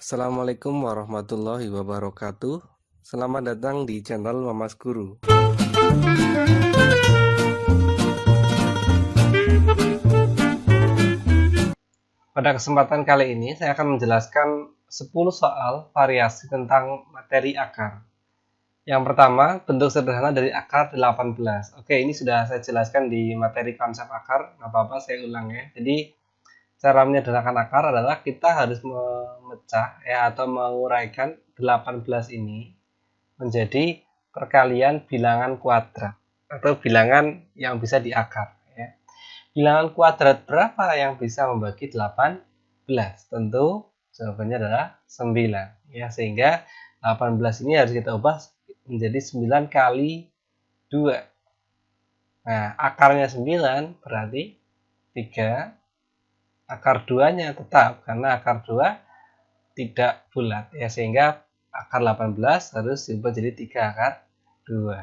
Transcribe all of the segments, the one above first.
Assalamualaikum warahmatullahi wabarakatuh. Selamat datang di channel Mamas Guru. Pada kesempatan kali ini saya akan menjelaskan 10 soal variasi tentang materi akar. Yang pertama, bentuk sederhana dari akar 18. Oke, ini sudah saya jelaskan di materi konsep akar. Nggak apa-apa, saya ulang ya. Jadi, cara menyederhanakan akar adalah kita harus memecah ya atau menguraikan 18 ini menjadi perkalian bilangan kuadrat atau bilangan yang bisa diakar ya. Bilangan kuadrat berapa yang bisa membagi 18? Tentu jawabannya adalah 9 ya, sehingga 18 ini harus kita ubah menjadi 9 kali 2. Nah, akarnya 9 berarti 3. Akar 2-nya tetap karena akar 2 tidak bulat ya, sehingga akar 18 harus diubah jadi 3 akar 2.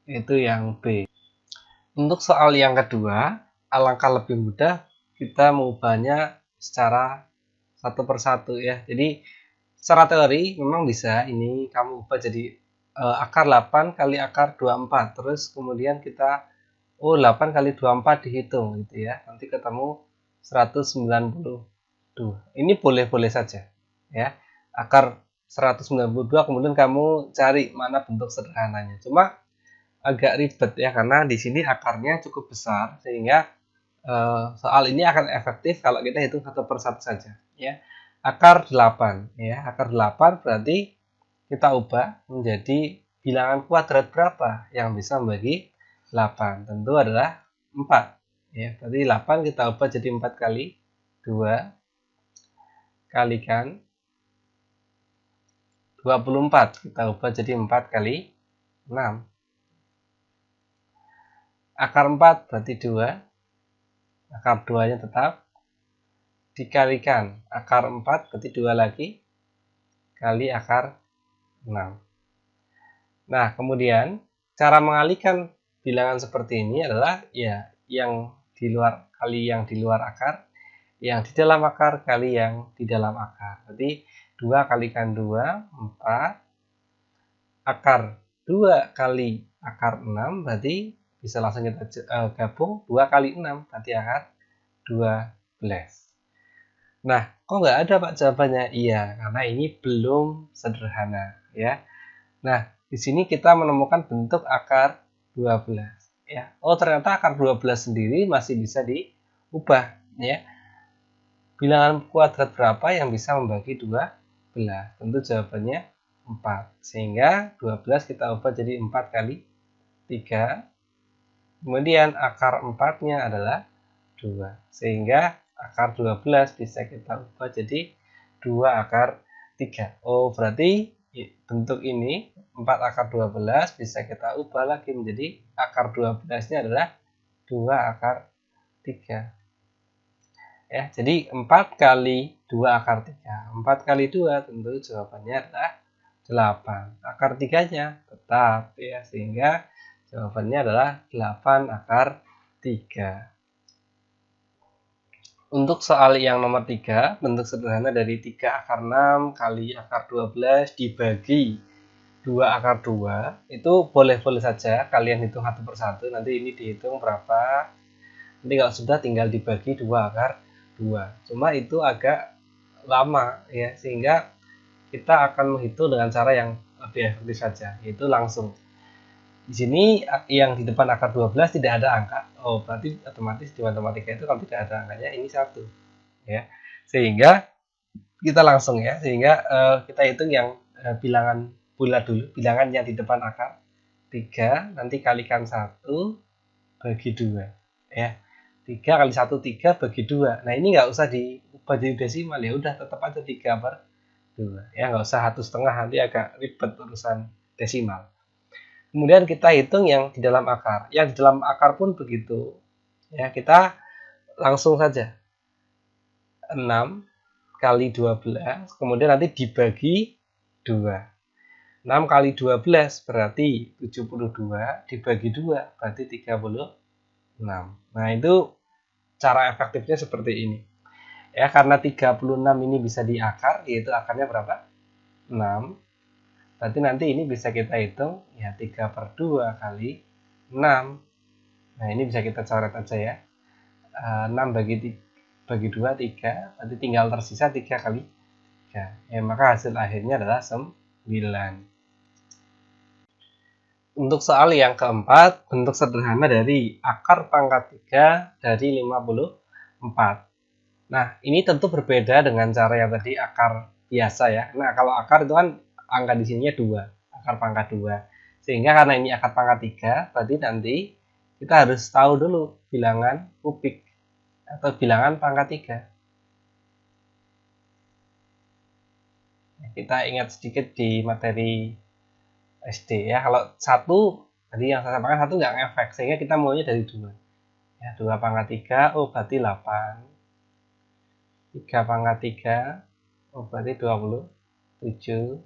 Itu yang B. Untuk soal yang kedua, alangkah lebih mudah kita mengubahnya secara satu persatu ya. Jadi secara teori memang bisa ini kamu ubah jadi akar 8 kali akar 24. Terus kemudian kita 8 kali 24 dihitung gitu ya. Nanti ketemu 192. Ini boleh-boleh saja ya. Akar 192 kemudian kamu cari mana bentuk sederhananya. Cuma agak ribet ya karena di sini akarnya cukup besar sehingga soal ini akan efektif kalau kita hitung satu persatu saja ya. Akar 8 ya. Akar 8 berarti kita ubah menjadi bilangan kuadrat berapa yang bisa membagi 8. Tentu adalah 4 ya. Berarti 8 kita ubah jadi 4 kali 2 kalikan 24 kita ubah jadi 4 kali 6. Akar 4 berarti 2. Akar 2-nya tetap. Dikalikan akar 4 berarti 2 lagi. Kali akar 6. Nah, kemudian cara mengalihkan bilangan seperti ini adalah ya yang di luar kali yang di luar akar, yang di dalam akar kali yang di dalam akar. Berarti 2 kalikan 2, 4. Akar 2 kali akar 6 berarti bisa langsung kita gabung 2 kali 6 berarti akar 12. Nah, kok nggak ada Pak jawabannya? Iya, karena ini belum sederhana ya. Nah, di sini kita menemukan bentuk akar 12 ya. Oh, ternyata akar 12 sendiri masih bisa diubah ya. Bilangan kuadrat berapa yang bisa membagi 12? Tentu jawabannya 4. Sehingga 12 kita ubah jadi 4 kali 3. Kemudian akar 4-nya adalah 2. Sehingga akar 12 bisa kita ubah jadi 2 akar 3. Oh, berarti bentuk ini 4 akar 12 bisa kita ubah lagi menjadi akar 12-nya adalah 2 akar 3. Ya, jadi 4 kali 2 akar 3. 4 kali 2 tentu jawabannya adalah 8. Akar 3-nya tetap ya, sehingga jawabannya adalah 8 akar 3. Untuk soal yang nomor 3, bentuk sederhana dari 3 akar 6 kali akar 12 dibagi 2 akar 2, itu boleh-boleh saja kalian hitung satu persatu, nanti ini dihitung berapa. Nanti kalau sudah tinggal dibagi 2 akar 2. Cuma itu agak lama ya, sehingga kita akan menghitung dengan cara yang lebih efektif saja, yaitu langsung. Di sini yang di depan akar 12 tidak ada angka. Oh, berarti otomatis di matematika itu kalau tidak ada angkanya ini 1 ya. Sehingga kita langsung ya, sehingga kita hitung yang bilangan bulat dulu, bilangan yang di depan akar 3, nanti kalikan 1 bagi 2 ya. 3 kali 1 3 bagi 2. Nah, ini nggak usah diubah jadi desimal ya, udah tetap aja 3 per 2 ya, nggak usah 1,5, nanti agak ribet urusan desimal. Kemudian kita hitung yang di dalam akar. Yang di dalam akar pun begitu ya, kita langsung saja 6 kali 12 kemudian nanti dibagi 2. 6 kali 12 berarti 72, dibagi 2 berarti 36. Nah, itu cara efektifnya seperti ini. Ya, karena 36 ini bisa diakar, yaitu akarnya berapa? 6. Berarti nanti ini bisa kita hitung, ya 3/2 kali 6. Nah, ini bisa kita coret aja ya. 6 bagi 2, 3. Berarti tinggal tersisa 3 kali 3. Ya, maka hasil akhirnya adalah 9. Untuk soal yang keempat, bentuk sederhana dari akar pangkat 3 dari 54. Nah, ini tentu berbeda dengan cara yang tadi akar biasa ya. Nah, kalau akar itu kan angka di sininya 2, akar pangkat 2. Sehingga karena ini akar pangkat 3, berarti nanti kita harus tahu dulu bilangan kubik atau bilangan pangkat 3. Kita ingat sedikit di materi SD ya. Kalau 1, tadi yang saya sampaikan 1 nggak ngefek, sehingga kita mulainya dari 2. Ya, 2 pangkat 3, oh berarti 8. 3 pangkat 3, oh berarti 27.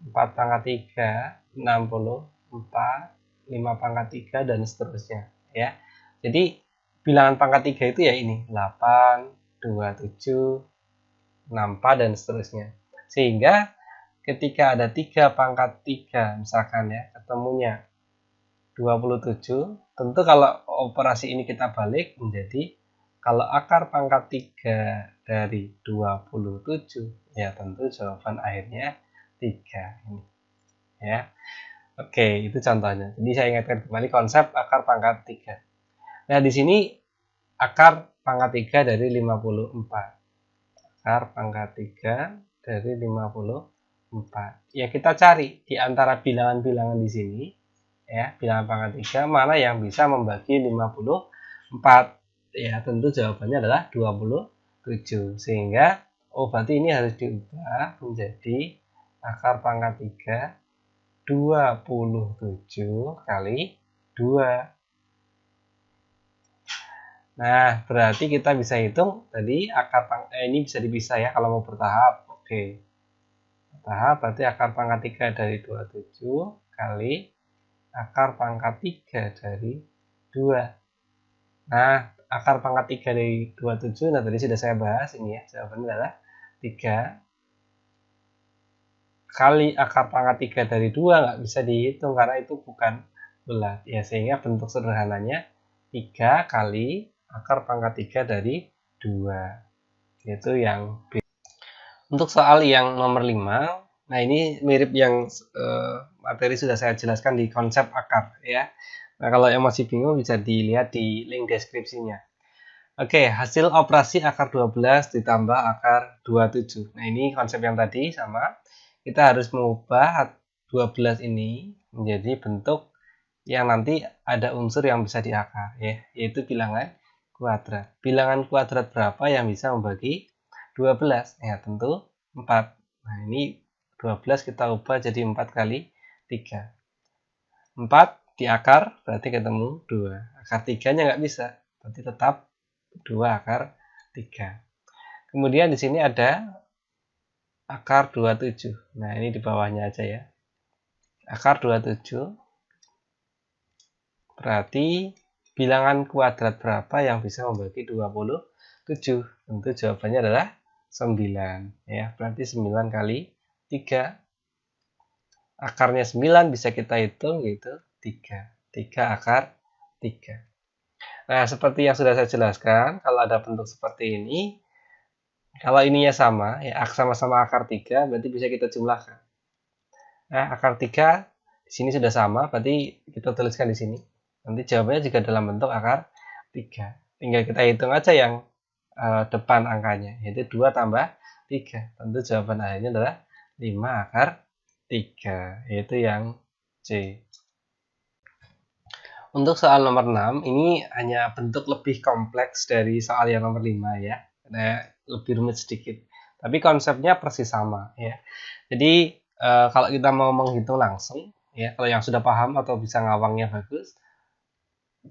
4 pangkat 3, 64. 5 pangkat 3, dan seterusnya. Ya. Jadi, bilangan pangkat 3 itu ya ini, 8, 27, 64, dan seterusnya. Sehingga, ketika ada 3 pangkat 3, misalkan ya, ketemunya 27, tentu kalau operasi ini kita balik menjadi, kalau akar pangkat 3 dari 27, ya tentu jawaban akhirnya 3 ini. Ya. Oke, itu contohnya. Jadi saya ingatkan kembali konsep akar pangkat 3. Nah, di sini akar pangkat 3 dari 54. Akar pangkat 3 dari 54. Ya, kita cari di antara bilangan-bilangan di sini, ya, bilangan pangkat 3, mana yang bisa membagi 54. Ya, tentu jawabannya adalah 27. Sehingga, oh berarti ini harus diubah menjadi akar pangkat 3 27 kali 2. Nah, berarti kita bisa hitung tadi akar ini bisa dipisah ya kalau mau bertahap. Oke. Bertahap berarti akar pangkat 3 dari 27 kali akar pangkat 3 dari 2. Nah, akar pangkat 3 dari 27, nah tadi sudah saya bahas ini ya. Jawabannya adalah 3 kali akar pangkat 3 dari 2, nggak bisa dihitung karena itu bukan bulat. Ya, sehingga bentuk sederhananya 3 kali akar pangkat 3 dari 2. Itu yang B. Untuk soal yang nomor 5, nah ini mirip yang materi sudah saya jelaskan di konsep akar ya. Nah, kalau yang masih bingung bisa dilihat di link deskripsinya. Oke, hasil operasi akar 12 ditambah akar 27. Nah, ini konsep yang tadi sama. Kita harus mengubah 12 ini menjadi bentuk yang nanti ada unsur yang bisa diakar ya, yaitu bilangan kuadrat. Bilangan kuadrat berapa yang bisa membagi 12? Ya, tentu 4. Nah, ini 12 kita ubah jadi 4 kali 3. 4 diakar berarti ketemu 2. Akar 3-nya nggak bisa, berarti tetap 2 akar 3. Kemudian di sini ada akar 27. Nah, ini di bawahnya aja ya. Akar 27 berarti bilangan kuadrat berapa yang bisa membagi 27? Tentu jawabannya adalah 9 ya. Berarti 9 kali 3. Akarnya 9 bisa kita hitung yaitu 3. 3 akar 3. Nah, seperti yang sudah saya jelaskan, kalau ada bentuk seperti ini, kalau ininya sama, ya sama-sama akar 3, berarti bisa kita jumlahkan. Nah, akar 3 di sini sudah sama, berarti kita tuliskan di sini. Nanti jawabannya juga dalam bentuk akar 3. Tinggal kita hitung aja yang depan angkanya, yaitu 2 tambah 3. Tentu jawaban akhirnya adalah 5 akar 3, yaitu yang C. Untuk soal nomor 6, ini hanya bentuk lebih kompleks dari soal yang nomor 5 ya. Lebih rumit sedikit. Tapi konsepnya persis sama ya. Jadi kalau kita mau menghitung langsung ya, kalau yang sudah paham atau bisa ngawangnya bagus,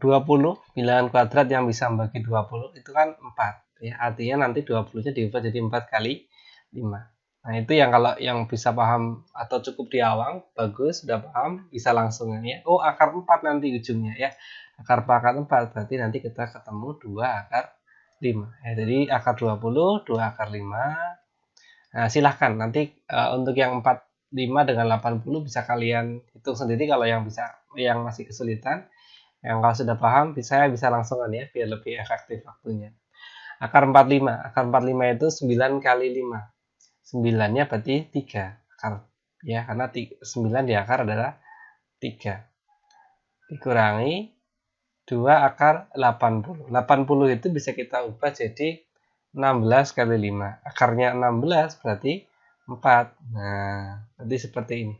20 bilangan kuadrat yang bisa membagi 20 itu kan 4 ya. Artinya nanti 20-nya diubah jadi 4 kali 5. Nah, itu yang kalau yang bisa paham atau cukup diawang, bagus, sudah paham, bisa langsung ya. Oh, akar 4 nanti ujungnya ya. Akar pangkat 4, berarti nanti kita ketemu 2 akar 5. Ya, jadi akar 20, 2 akar 5. Nah, silahkan nanti untuk yang 45 dengan 80 bisa kalian hitung sendiri kalau yang masih kesulitan. Yang kalau sudah paham, saya bisa langsungan ya, biar lebih efektif waktunya. Akar 45. Akar 45 itu 9 kali 5. 9-nya berarti 3. Akar, ya, karena 9 di akar adalah 3. Dikurangi 2 akar 80. 80 itu bisa kita ubah jadi 16 kali 5. Akarnya 16 berarti 4. Nah, berarti seperti ini.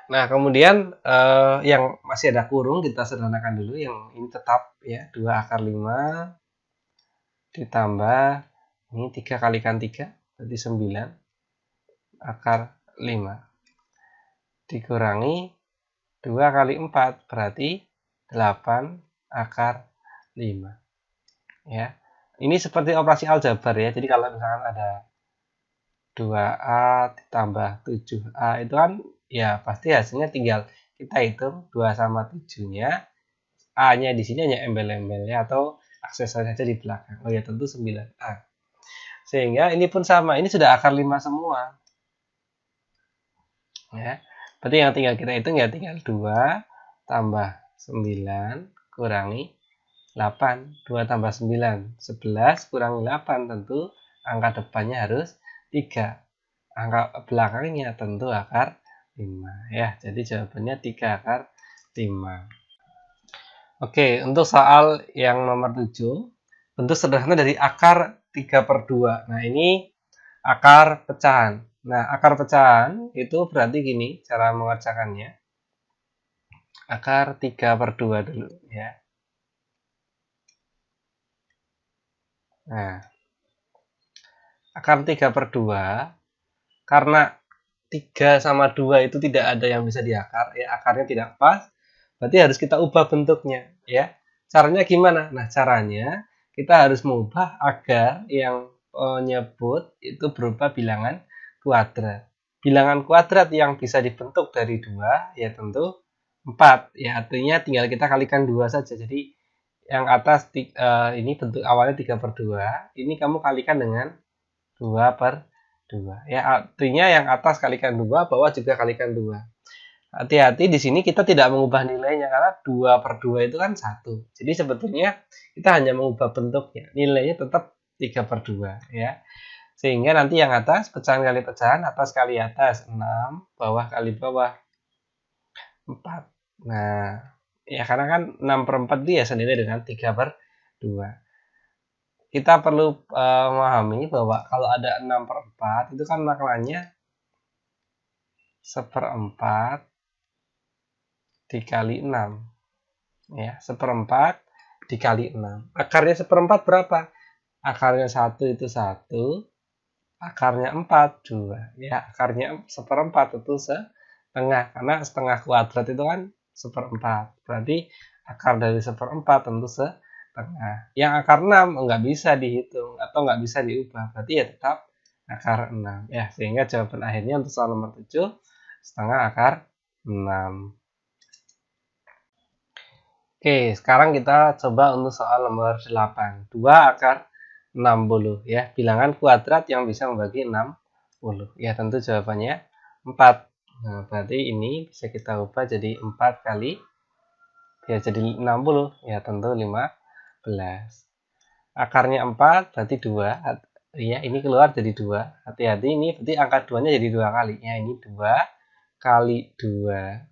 Nah, kemudian yang masih ada kurung kita sederhanakan dulu. Yang ini tetap ya, 2 akar 5 ditambah ini 3 kalikan 3 berarti 9 akar 5 dikurangi 2 kali 4 berarti 8 akar 5. Ya. Ini seperti operasi aljabar ya. Jadi kalau misalkan ada 2A ditambah 7A itu kan ya pasti hasilnya tinggal kita hitung 2 sama 7-nya. A-nya di sini hanya embel-embelnya atau aksesori saja di belakang. Oh ya, tentu 9A. Sehingga ini pun sama. Ini sudah akar 5 semua. Ya. Berarti yang tinggal kita hitung ya tinggal 2 tambah 9 kurangi 8. 2 tambah 9, 11 kurangi 8. Tentu angka depannya harus 3. Angka belakangnya tentu akar 5. Ya, jadi jawabannya 3 akar 5. Oke, untuk soal yang nomor 7, bentuk sederhana dari akar 3/2. Nah, ini akar pecahan. Nah, akar pecahan itu berarti gini cara mengerjakannya. Akar 3/2 dulu ya. Nah, akar 3/2 karena 3 sama 2 itu tidak ada yang bisa diakar, ya akarnya tidak pas, berarti harus kita ubah bentuknya, ya. Caranya gimana? Nah, caranya kita harus mengubah agar yang menyebut itu berupa bilangan kuadrat. Bilangan kuadrat yang bisa dibentuk dari 2, ya tentu 4. Ya, artinya tinggal kita kalikan 2 saja. Jadi, yang atas ini bentuk awalnya 3/2, ini kamu kalikan dengan 2/2. Ya, artinya yang atas kalikan 2, bawah juga kalikan 2. Hati-hati di sini kita tidak mengubah nilainya karena 2/2 itu kan 1. Jadi sebetulnya kita hanya mengubah bentuknya. Nilainya tetap 3/2 ya. Sehingga nanti yang atas pecahan kali pecahan, atas kali atas 6, bawah kali bawah 4. Nah, ya karena kan 6/4 dia senilai dengan 3/2. Kita perlu memahami bahwa kalau ada 6/4 itu kan maknanya 1/4 dikali 6 ya, 1/4 dikali 6. Akarnya 1/4 berapa? Akarnya 1 itu 1, akarnya 4 2 ya, akarnya 1/4 itu setengah karena setengah kuadrat itu kan 1/4. Berarti akar dari 1/4 tentu setengah. Yang akar 6 nggak bisa dihitung atau nggak bisa diubah, berarti ya tetap akar 6 ya. Sehingga jawaban akhirnya untuk soal nomor 7 setengah akar 6. Oke, sekarang kita coba untuk soal nomor 8. 2 akar 60 ya, bilangan kuadrat yang bisa membagi 60. Ya, tentu jawabannya 4. Nah, berarti ini bisa kita ubah jadi 4 kali ya jadi 60. Ya, tentu 15. Akarnya 4 berarti 2. Ya, ini keluar jadi 2. Hati-hati ini berarti angka 2-nya jadi 2 kali. Ya, ini 2 kali 2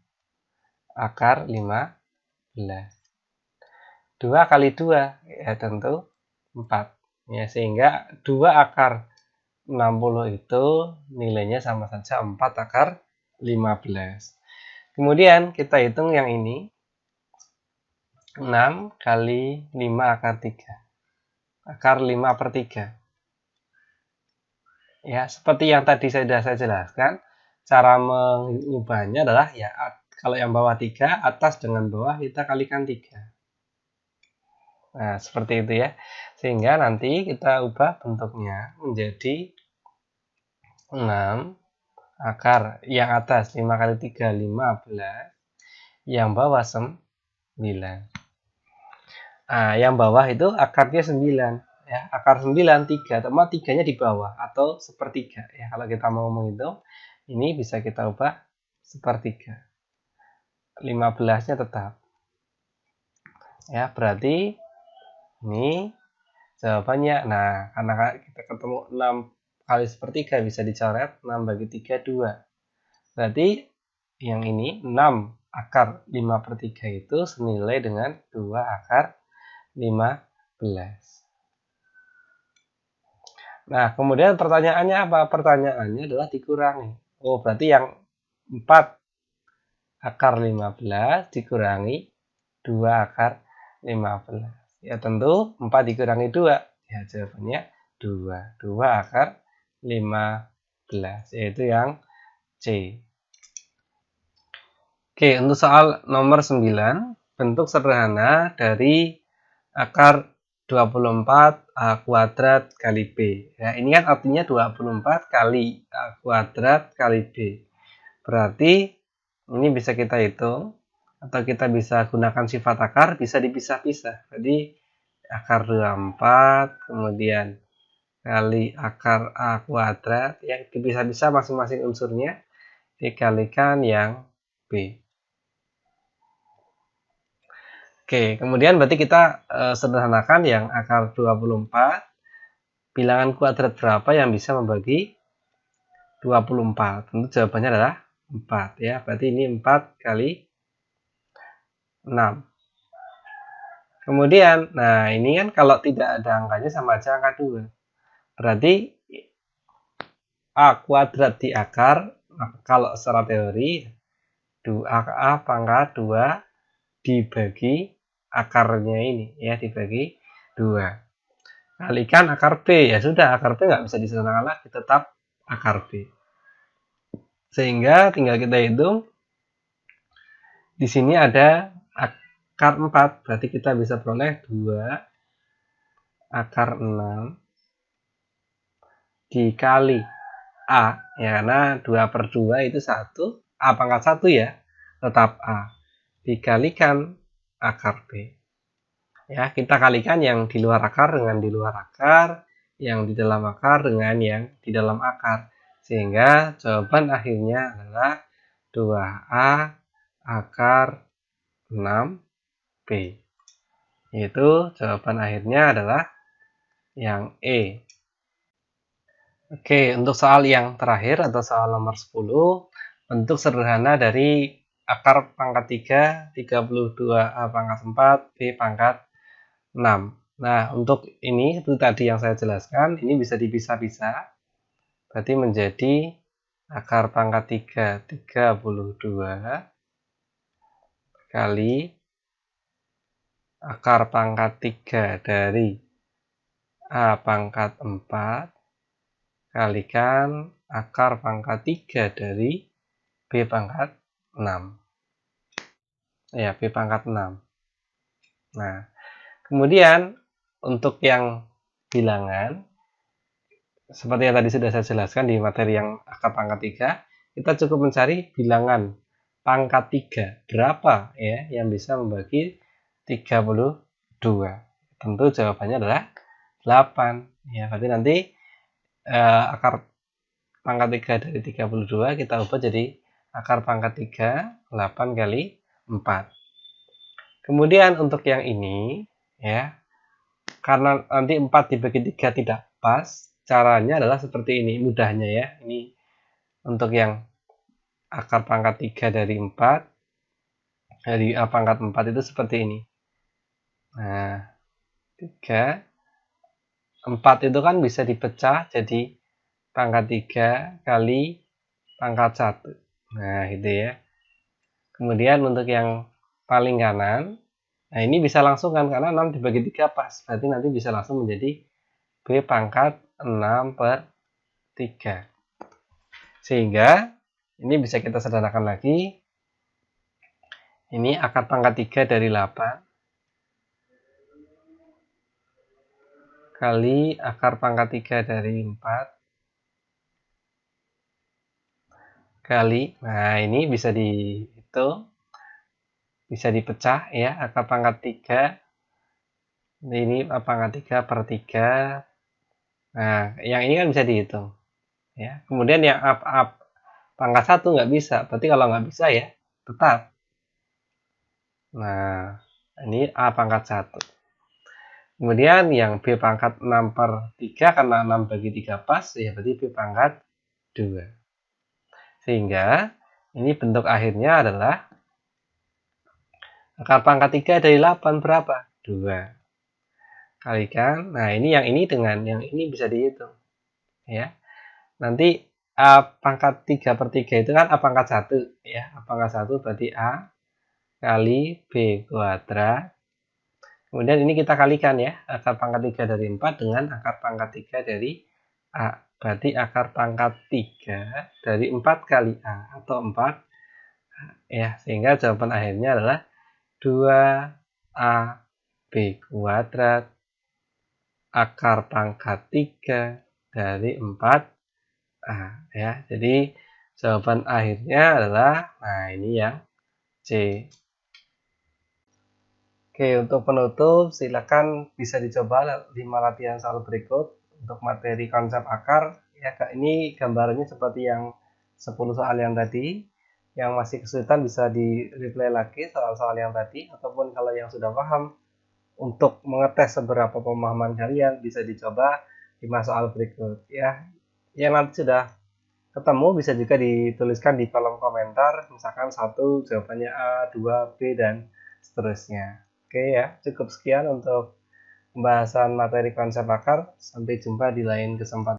akar 15. 2 kali 2 ya tentu 4 ya, sehingga 2 akar 60 itu nilainya sama saja 4 akar 15. Kemudian kita hitung yang ini 6 kali 5 akar 3 akar 5/3 ya, seperti yang tadi sudah saya jelaskan, cara mengubahnya adalah ya kalau yang bawah 3 atas dengan bawah kita kalikan 3. Nah, seperti itu ya. Sehingga nanti kita ubah bentuknya menjadi 6 akar yang atas 5 kali 3 15, yang bawah 9. Nah, yang bawah itu akarnya 9. Ya, akar 9, 3. Teman 3-nya di bawah atau sepertiga. Ya, kalau kita mau menghitung, ini bisa kita ubah sepertiga. 15-nya tetap. Ya, berarti ini jawabannya. Nah, karena kita ketemu 6 kali sepertiga bisa dicoret. 6 bagi 3, 2. Berarti yang ini 6 akar 5/3 itu senilai dengan 2 akar 15. Nah, kemudian pertanyaannya apa? Pertanyaannya adalah dikurangi. Oh, berarti yang 4 akar 15 dikurangi 2 akar 15. Ya, tentu 4 dikurangi 2. Ya, jawabannya 2. 2 akar 15, yaitu yang C. Oke, untuk soal nomor 9, bentuk sederhana dari akar 24 A kuadrat kali B. Ya, ini kan artinya 24 kali A kuadrat kali B. Berarti ini bisa kita hitung atau kita bisa gunakan sifat akar, bisa dipisah-pisah. Jadi akar 24 kemudian kali akar A kuadrat, ya dipisah-pisah masing-masing unsurnya dikalikan yang B. Oke, kemudian berarti kita sederhanakan yang akar 24. Bilangan kuadrat berapa yang bisa membagi 24? Tentu jawabannya adalah 4 ya. Berarti ini 4 kali 6. Kemudian, nah ini kan kalau tidak ada angkanya sama aja angka 2. Berarti A kuadrat di akar, kalau secara teori, 2A pangkat 2 dibagi akarnya ini ya, dibagi 2. Kalikan akar B, ya sudah, akar B nggak bisa disederhanakan lagi, tetap akar B. Sehingga tinggal kita hitung, di sini ada akar 4, berarti kita bisa peroleh 2 akar 6 dikali A, ya karena 2/2 itu 1, A pangkat 1 ya, tetap A, dikalikan akar B. Ya, kita kalikan yang di luar akar dengan di luar akar, yang di dalam akar dengan yang di dalam akar. Sehingga jawaban akhirnya adalah 2A akar 6B. Yaitu jawaban akhirnya adalah yang E. Oke, untuk soal yang terakhir atau soal nomor 10, bentuk sederhana dari akar pangkat 3, 32A pangkat 4, B pangkat 6. Nah, untuk ini itu tadi yang saya jelaskan, ini bisa dipisah-pisah. Berarti menjadi akar pangkat 3, 32 kali akar pangkat 3 dari A pangkat 4 kalikan akar pangkat 3 dari B pangkat 6. Ya, B pangkat 6. Nah, kemudian untuk yang bilangan, seperti yang tadi sudah saya jelaskan di materi yang akar pangkat 3, kita cukup mencari bilangan pangkat 3. Berapa ya yang bisa membagi 32? Tentu jawabannya adalah 8. Ya, berarti nanti akar pangkat 3 dari 32 kita ubah jadi akar pangkat 3, 8 kali 4. Kemudian untuk yang ini, ya, karena nanti 4 dibagi 3 tidak pas, caranya adalah seperti ini, mudahnya ya. Ini untuk yang akar pangkat 3 dari 4, dari A pangkat 4 itu seperti ini. Nah, 3, 4 itu kan bisa dipecah jadi pangkat 3 kali pangkat 1. Nah, gitu ya. Kemudian untuk yang paling kanan, nah ini bisa langsung kan, karena 6 dibagi 3 pas. Berarti nanti bisa langsung menjadi B pangkat 6/3. Sehingga ini bisa kita sederhanakan lagi. Ini akar pangkat 3 dari 8 kali akar pangkat 3 dari 4 kali, nah ini bisa dihitung, bisa dipecah ya, akar pangkat 3 Ini pangkat 3 per 3. Nah, yang ini kan bisa dihitung. Ya. Kemudian yang pangkat 1 nggak bisa. Berarti kalau nggak bisa ya tetap. Nah, ini A pangkat 1. Kemudian yang B pangkat 6 per 3, karena 6 bagi 3 pas, ya berarti B pangkat 2. Sehingga ini bentuk akhirnya adalah akar pangkat 3 dari 8 berapa? 2. Kalikan, nah ini yang ini dengan yang ini bisa dihitung. Ya. Nanti A pangkat 3 per 3 itu kan A pangkat 1. Ya. A pangkat 1 berarti A kali B kuadrat. Kemudian ini kita kalikan ya, akar pangkat 3 dari 4 dengan akar pangkat 3 dari A. Berarti akar pangkat 3 dari 4 kali A atau 4. Ya, sehingga jawaban akhirnya adalah 2AB kuadrat akar pangkat 3 dari 4A. Ya, jadi jawaban akhirnya adalah, nah ini yang C. Oke, untuk penutup silakan bisa dicoba 5 latihan soal berikut untuk materi konsep akar. Ya, ini gambarannya seperti yang 10 soal yang tadi. Yang masih kesulitan bisa di replay lagi soal-soal yang tadi, ataupun kalau yang sudah paham untuk mengetes seberapa pemahaman kalian bisa dicoba 5 soal berikut ya. Yang nanti sudah ketemu bisa juga dituliskan di kolom komentar, misalkan 1 jawabannya A, 2, B, dan seterusnya. Oke ya, cukup sekian untuk pembahasan materi konsep akar. Sampai jumpa di lain kesempatan.